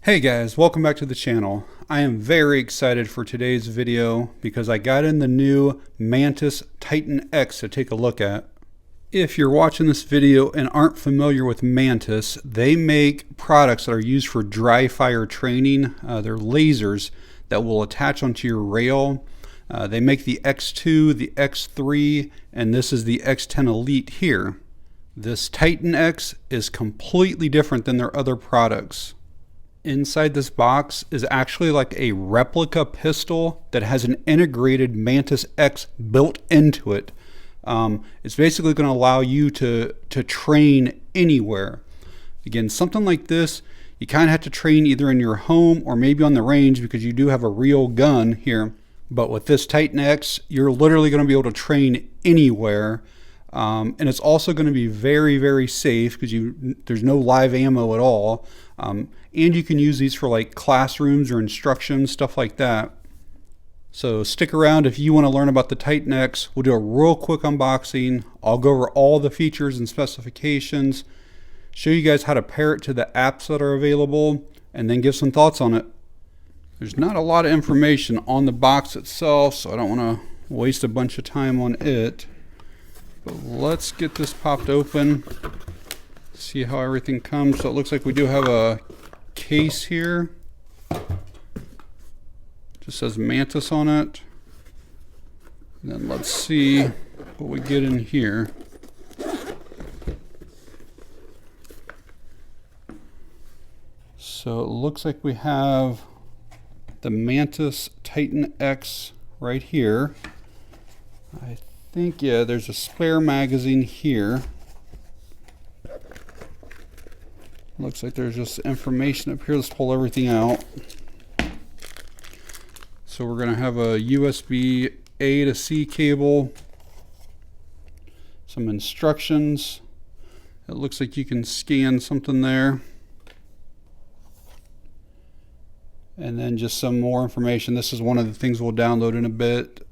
Hey guys, welcome back to the channel. I am very excited for today's video because I got in the new Mantis TitanX to take a look at. If you're watching this video and aren't familiar with Mantis, they make products that are used for dry fire training. They're lasers that will attach onto your rail. They make the X2, the X3, and this is the X10 Elite here. This TitanX is completely different than their other products. Inside this box is actually like a replica pistol that has an integrated Mantis X built into it. It's basically going to allow you to train anywhere. Again, something like this, you kind of have to train either in your home or maybe on the range because you do have a real gun here. But with this TitanX, you're literally going to be able to train anywhere. And it's also going to be very, very safe because there's no live ammo at all. And you can use these for like classrooms or instruction, stuff like that. So stick around if you want to learn about the TitanX. We'll do a real quick unboxing. I'll go over all the features and specifications, show you guys how to pair it to the apps that are available, and then give some thoughts on it. There's not a lot of information on the box itself, so I don't want to waste a bunch of time on it. But let's get this popped open, see how everything comes. So it looks like we do have a case here. Just says Mantis on it. And then let's see what we get in here. So it looks like we have the Mantis TitanX right here. I think, yeah, there's a spare magazine here. Looks like there's just information up here. Let's pull everything out. So we're going to have a USB A to C cable, some instructions. It looks like you can scan something there. And then just some more information. This is one of the things we'll download in a bit.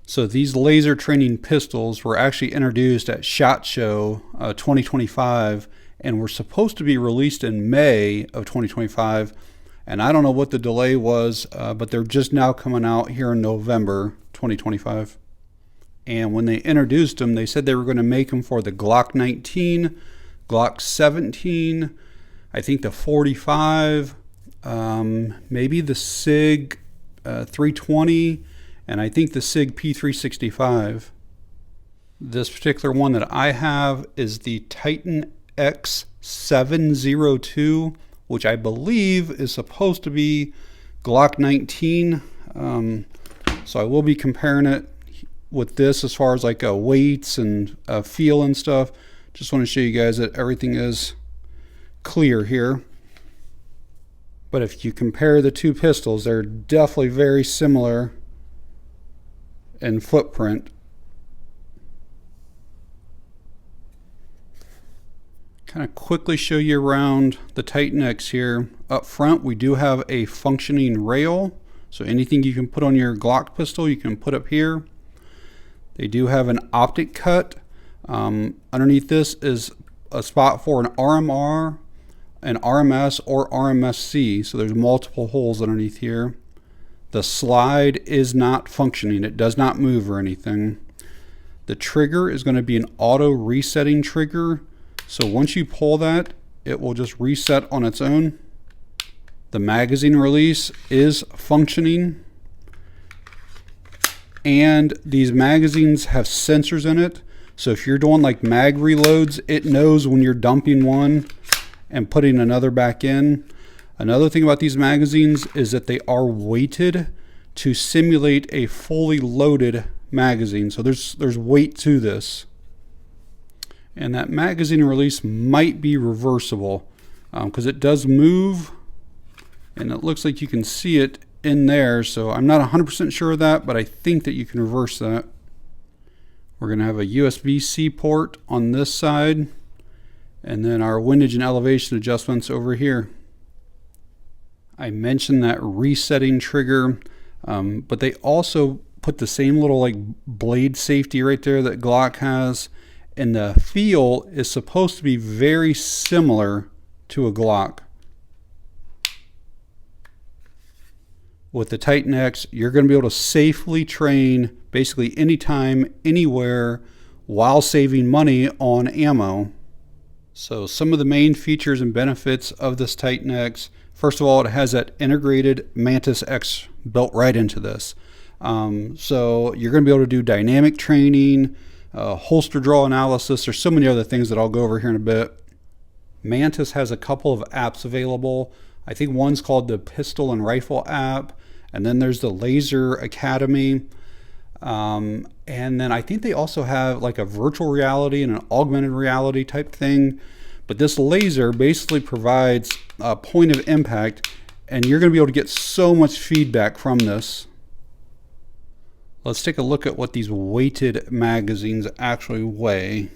So these laser training pistols were actually introduced at SHOT Show 2025 and were supposed to be released in May of 2025. And I don't know what the delay was, but they're just now coming out here in November 2025. And when they introduced them, they said they were going to make them for the Glock 19, Glock 17, I think the 45, maybe the SIG 320, and I think the SIG P365. This particular one that I have is the TitanX 702, which I believe is supposed to be Glock 19. So I will be comparing it with this as far as like weights and feel and stuff. Just want to show you guys that everything is clear here. But if you compare the two pistols, they're definitely very similar in footprint. Kind of quickly show you around the TitanX here. Up front we do have a functioning rail, so anything you can put on your Glock pistol you can put up here. They do have an optic cut. Underneath this is a spot for an RMR, an RMS, or RMSC, so there's multiple holes underneath here. The slide is not functioning. It does not move or anything. The trigger is going to be an auto resetting trigger. So once you pull that, it will just reset on its own. The magazine release is functioning. And these magazines have sensors in it. So if you're doing like mag reloads, it knows when you're dumping one and putting another back in. Another thing about these magazines is that they are weighted to simulate a fully loaded magazine. So there's weight to this. And that magazine release might be reversible because it does move and it looks like you can see it in there. So I'm not 100% sure of that, but I think that you can reverse that. We're going to have a USB-C port on this side and then our windage and elevation adjustments over here. I mentioned that resetting trigger, but they also put the same little like blade safety right there that Glock has, and the feel is supposed to be very similar to a Glock. With the TitanX, you're going to be able to safely train basically anytime, anywhere, while saving money on ammo. So some of the main features and benefits of this TitanX, first of all, it has that integrated Mantis X built right into this. So you're going to be able to do dynamic training, holster draw analysis. There's so many other things that I'll go over here in a bit. Mantis has a couple of apps available. I think one's called the Pistol and Rifle app, and then there's the Laser Academy. And then I think they also have like a virtual reality and an augmented reality type thing. But this laser basically provides a point of impact, and you're going to be able to get so much feedback from this. Let's take a look at what these weighted magazines actually weigh.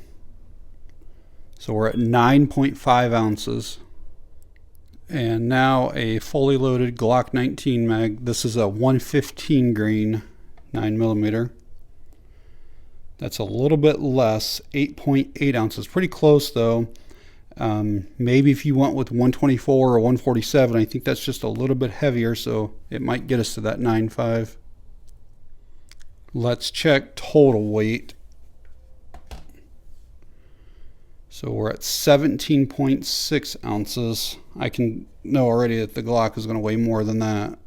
So we're at 9.5 ounces. And now a fully loaded Glock 19 mag. This is a 115 grain 9mm. That's a little bit less, 8.8 ounces. Pretty close though. Maybe if you went with 124 or 147, I think that's just a little bit heavier, so it might get us to that 9.5. Let's check total weight. So we're at 17.6 ounces. I can know already that the Glock is going to weigh more than that.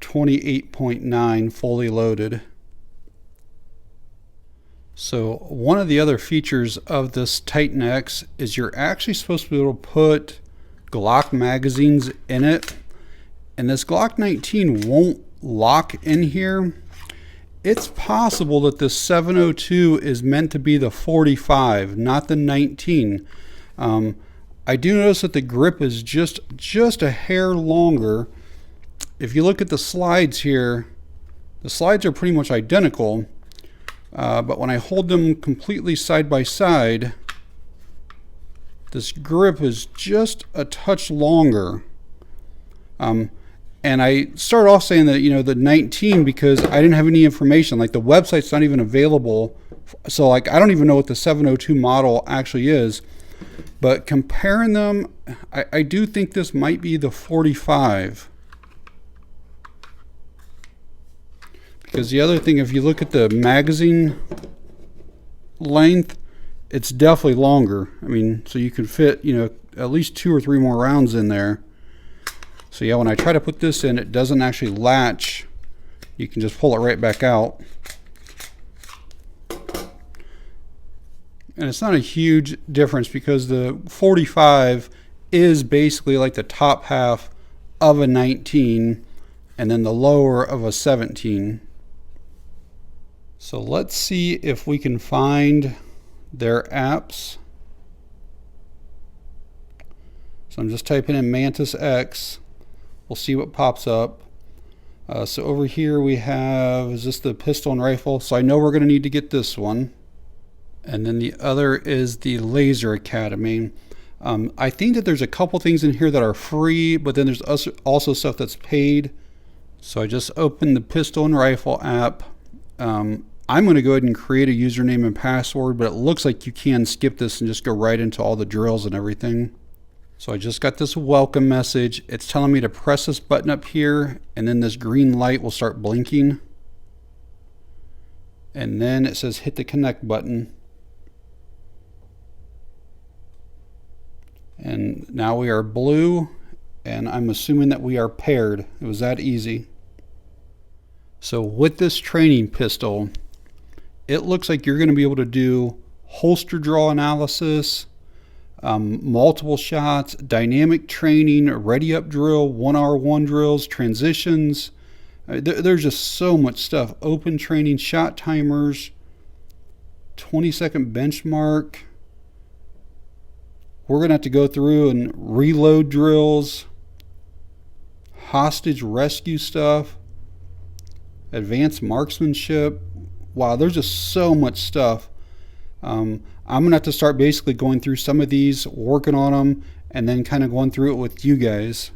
28.9 fully loaded. So one of the other features of this TitanX is you're actually supposed to be able to put Glock magazines in it. And this Glock 19 won't lock in here. It's possible that this 702 is meant to be the 45, not the 19. I do notice that the grip is just a hair longer. If you look at the slides here, the slides are pretty much identical, but when I hold them completely side by side, this grip is just a touch longer. And I started off saying that, the 19, because I didn't have any information. Like the website's not even available. So like, I don't even know what the 702 model actually is. But comparing them, I do think this might be the 45. Because the other thing, if you look at the magazine length, it's definitely longer. I mean, so you could fit, at least 2 or 3 more rounds in there. So yeah, when I try to put this in, it doesn't actually latch. You can just pull it right back out. And it's not a huge difference because the 45 is basically like the top half of a 19 and then the lower of a 17. So let's see if we can find their apps. So I'm just typing in Mantis X. We'll see what pops up. So over here we have, is this the Pistol and Rifle? So I know we're going to need to get this one. And then the other is the Laser Academy. I think that there's a couple things in here that are free, but then there's also stuff that's paid. So I just opened the Pistol and Rifle app. I'm going to go ahead and create a username and password, but it looks like you can skip this and just go right into all the drills and everything. So I just got this welcome message. It's telling me to press this button up here, and then this green light will start blinking. And then it says hit the connect button. And now we are blue, and I'm assuming that we are paired. It was that easy. So with this training pistol, it looks like you're going to be able to do holster draw analysis, multiple shots, dynamic training, ready up drill, 1R1 drills, transitions. There's just so much stuff. Open training, shot timers, 20-second benchmark. We're going to have to go through and reload drills, hostage rescue stuff, advanced marksmanship. Wow, there's just so much stuff. I'm going to have to start basically going through some of these, working on them, and then kind of going through it with you guys.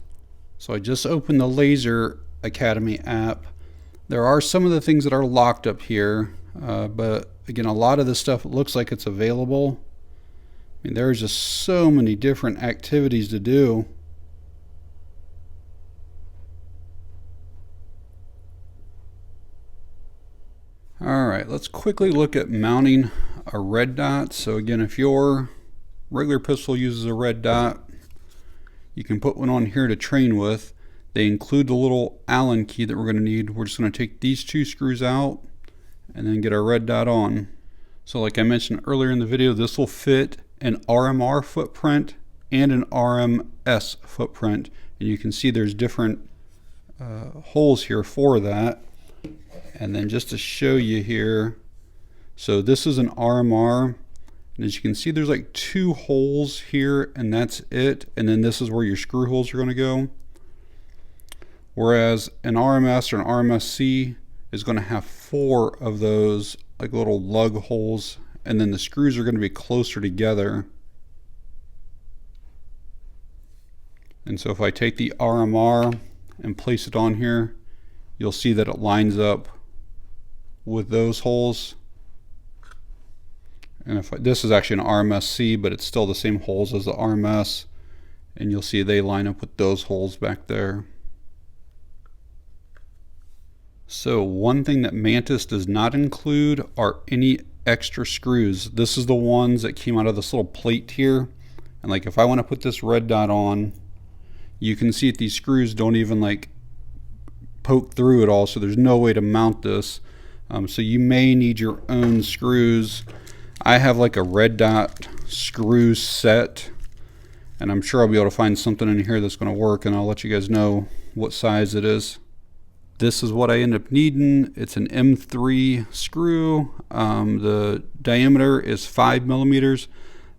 So I just opened the Laser Academy app. There are some of the things that are locked up here, but again, a lot of this stuff looks like it's available. I mean, there's just so many different activities to do. let's quickly look at mounting a red dot. So again, if your regular pistol uses a red dot, you can put one on here to train with. They include the little Allen key that we're going to need. We're just going to take these 2 screws out and then get our red dot on. So like I mentioned earlier in the video, this will fit an RMR footprint and an RMS footprint. And you can see there's different holes here for that. And then just to show you here, so this is an RMR. And as you can see, there's like 2 holes here, and that's it. And then this is where your screw holes are going to go. Whereas an RMS or an RMSC is going to have 4 of those like little lug holes, and then the screws are going to be closer together. And so if I take the RMR and place it on here, you'll see that it lines up with those holes. And if this is actually an RMSC, but it's still the same holes as the RMS, and you'll see they line up with those holes back there. So one thing that Mantis does not include are any extra screws. This is the ones that came out of this little plate here. And like if I want to put this red dot on, you can see that these screws don't even like poke through at all, so there's no way to mount this. So you may need your own screws. I have like a red dot screw set, and I'm sure I'll be able to find something in here that's going to work, and I'll let you guys know what size it is. This is what I end up needing. It's an M3 screw. The diameter is 5 millimeters.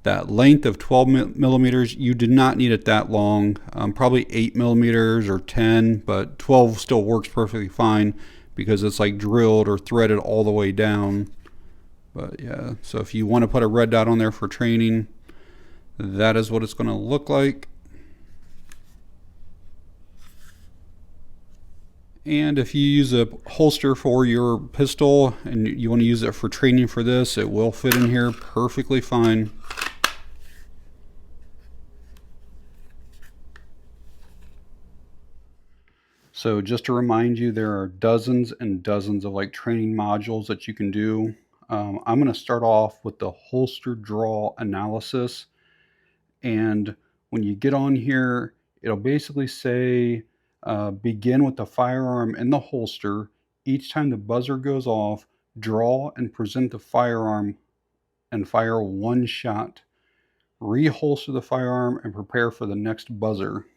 That length of 12 millimeters, you do not need it that long. Probably 8 millimeters or 10, but 12 still works perfectly fine because it's like drilled or threaded all the way down. But yeah, so if you want to put a red dot on there for training, that is what it's going to look like. And if you use a holster for your pistol and you want to use it for training for this, it will fit in here perfectly fine. So just to remind you, there are dozens and dozens of like training modules that you can do. I'm going to start off with the holster draw analysis. And when you get on here, it'll basically say, begin with the firearm in the holster. Each time the buzzer goes off, draw and present the firearm and fire 1 shot. Reholster the firearm and prepare for the next buzzer.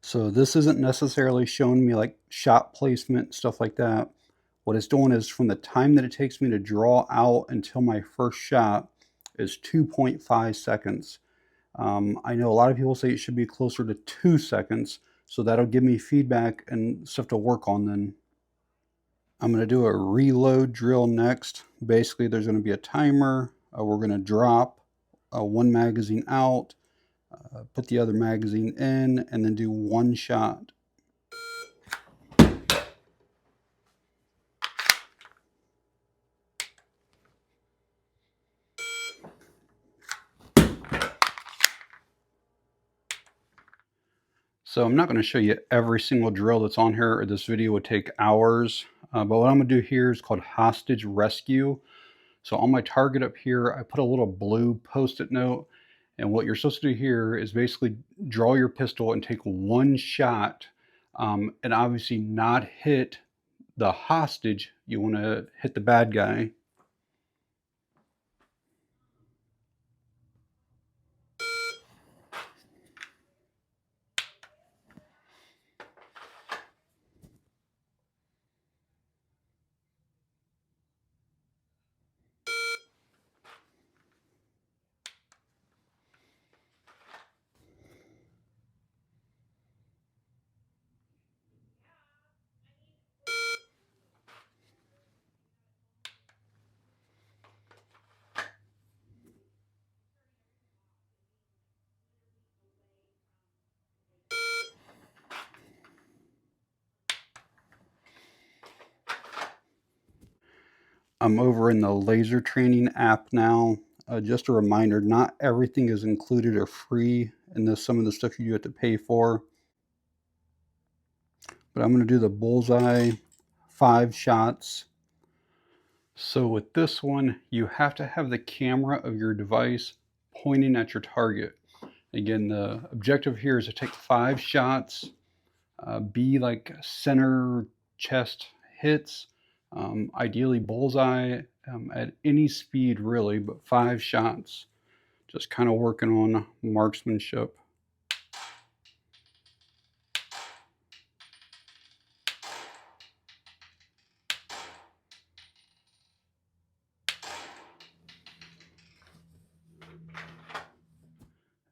So this isn't necessarily showing me like shot placement, stuff like that. What it's doing is from the time that it takes me to draw out until my first shot is 2.5 seconds. I know a lot of people say it should be closer to 2 seconds, so that'll give me feedback and stuff to work on then. I'm going to do a reload drill next. Basically, there's going to be a timer. We're going to drop 1 magazine out, put the other magazine in, and then do 1 shot. So I'm not going to show you every single drill that's on here, or this video would take hours. But what I'm going to do here is called hostage rescue. So on my target up here, I put a little blue post-it note. And what you're supposed to do here is basically draw your pistol and take one shot, and obviously not hit the hostage. You want to hit the bad guy. I'm over in the laser training app now. Just a reminder, not everything is included or free, and there's some of the stuff you have to pay for. But I'm going to do the bullseye 5 shots. So with this one, you have to have the camera of your device pointing at your target. Again, the objective here is to take 5 shots, be like center chest hits, ideally bullseye, at any speed really, but 5 shots. Just kind of working on marksmanship.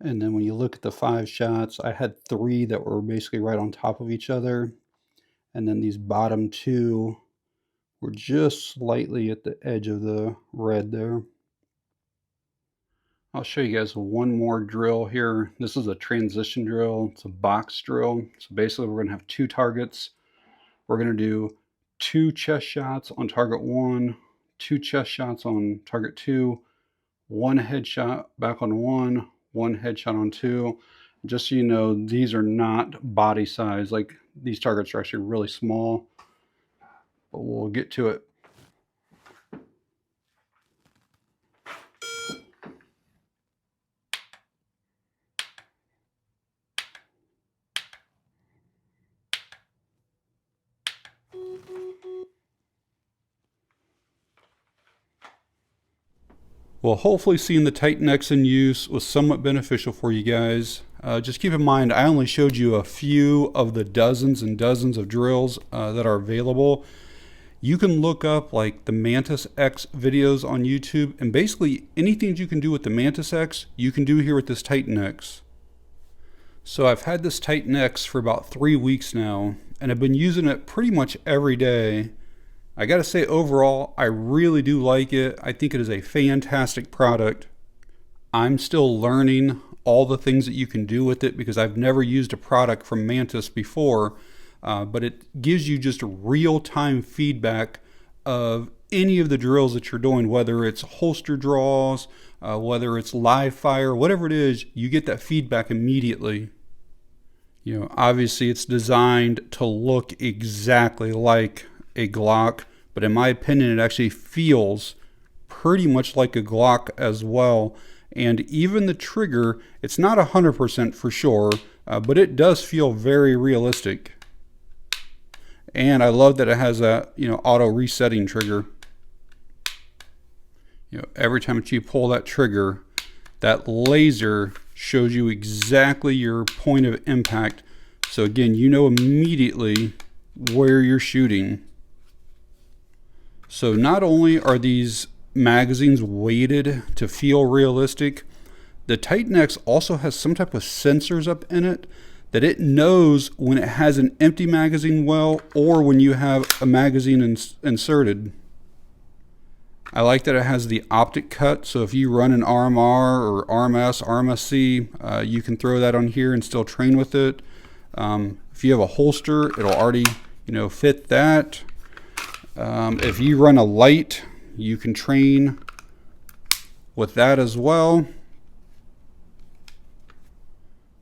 And then when you look at the 5 shots, I had 3 that were basically right on top of each other. And then these bottom 2 were just slightly at the edge of the red there. I'll show you guys one more drill here. This is a transition drill. It's a box drill. So basically we're going to have 2 targets. We're going to do 2 chest shots on target 1, 2 chest shots on target 2, 1 headshot back on 1, 1 headshot on 2. Just so you know, these are not body size. Like, these targets are actually really small, but we'll get to it. Well, hopefully seeing the TitanX in use was somewhat beneficial for you guys. Just keep in mind, I only showed you a few of the dozens and dozens of drills that are available. You can look up like the Mantis X videos on YouTube, and basically anything you can do with the Mantis X, you can do here with this TitanX. So I've had this TitanX for about 3 weeks now, and I've been using it pretty much every day. I gotta say, overall, I really do like it. I think it is a fantastic product. I'm still learning all the things that you can do with it because I've never used a product from Mantis before, but it gives you just real-time feedback of any of the drills that you're doing, whether it's holster draws, whether it's live fire, whatever it is, you get that feedback immediately. You know, obviously it's designed to look exactly like a Glock, but in my opinion, it actually feels pretty much like a Glock as well. And even the trigger, it's not 100% for sure, but it does feel very realistic. And I love that it has a, auto resetting trigger. Every time that you pull that trigger, that laser shows you exactly your point of impact. So again, you know immediately where you're shooting. So not only are these magazines weighted to feel realistic, the TitanX also has some type of sensors up in it that it knows when it has an empty magazine well or when you have a magazine inserted. I like that it has the optic cut, so if you run an RMR or RMS, RMSC, you can throw that on here and still train with it. If you have a holster, it'll already fit that. If you run a light, you can train with that as well.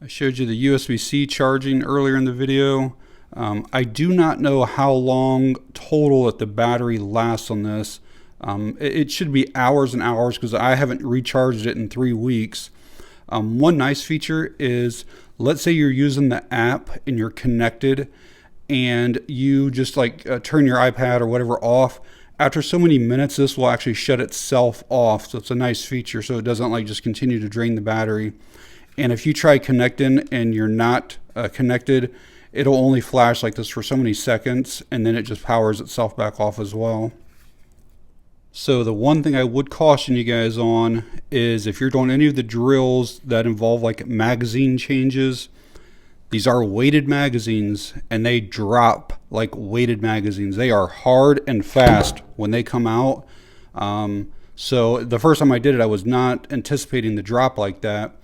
I showed you the USB-C charging earlier in the video. I do not know how long total that the battery lasts on this. It should be hours and hours because I haven't recharged it in 3 weeks. One nice feature is, let's say you're using the app and you're connected and you just turn your iPad or whatever off. After so many minutes, this will actually shut itself off. So it's a nice feature so it doesn't just continue to drain the battery. And if you try connecting and you're not connected, it'll only flash like this for so many seconds and then it just powers itself back off as well. So the one thing I would caution you guys on is if you're doing any of the drills that involve magazine changes, these are weighted magazines and they drop like weighted magazines. They are hard and fast when they come out. So the first time I did it, I was not anticipating the drop like that.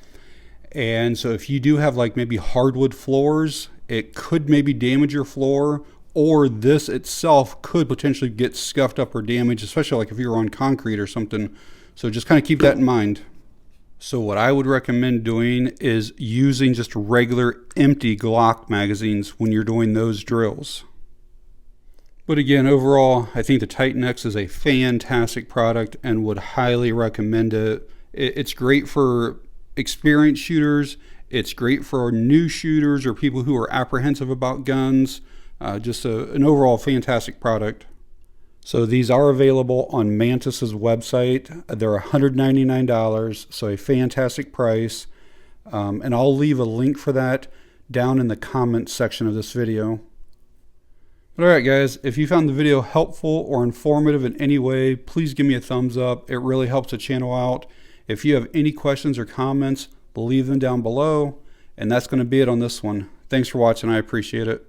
And so if you do have maybe hardwood floors, it could maybe damage your floor, or this itself could potentially get scuffed up or damaged, especially if you're on concrete or something. So just kind of keep that in mind. So what I would recommend doing is using just regular empty Glock magazines when you're doing those drills. But again, overall, I think the TitanX is a fantastic product and would highly recommend it. It's great for experienced shooters. It's great for new shooters or people who are apprehensive about guns. Just an overall fantastic product. So these are available on Mantis's website. They're $199, so a fantastic price. And I'll leave a link for that down in the comments section of this video. But all right, guys, if you found the video helpful or informative in any way, please give me a thumbs up. It really helps the channel out. If you have any questions or comments, leave them down below. And that's going to be it on this one. Thanks for watching. I appreciate it.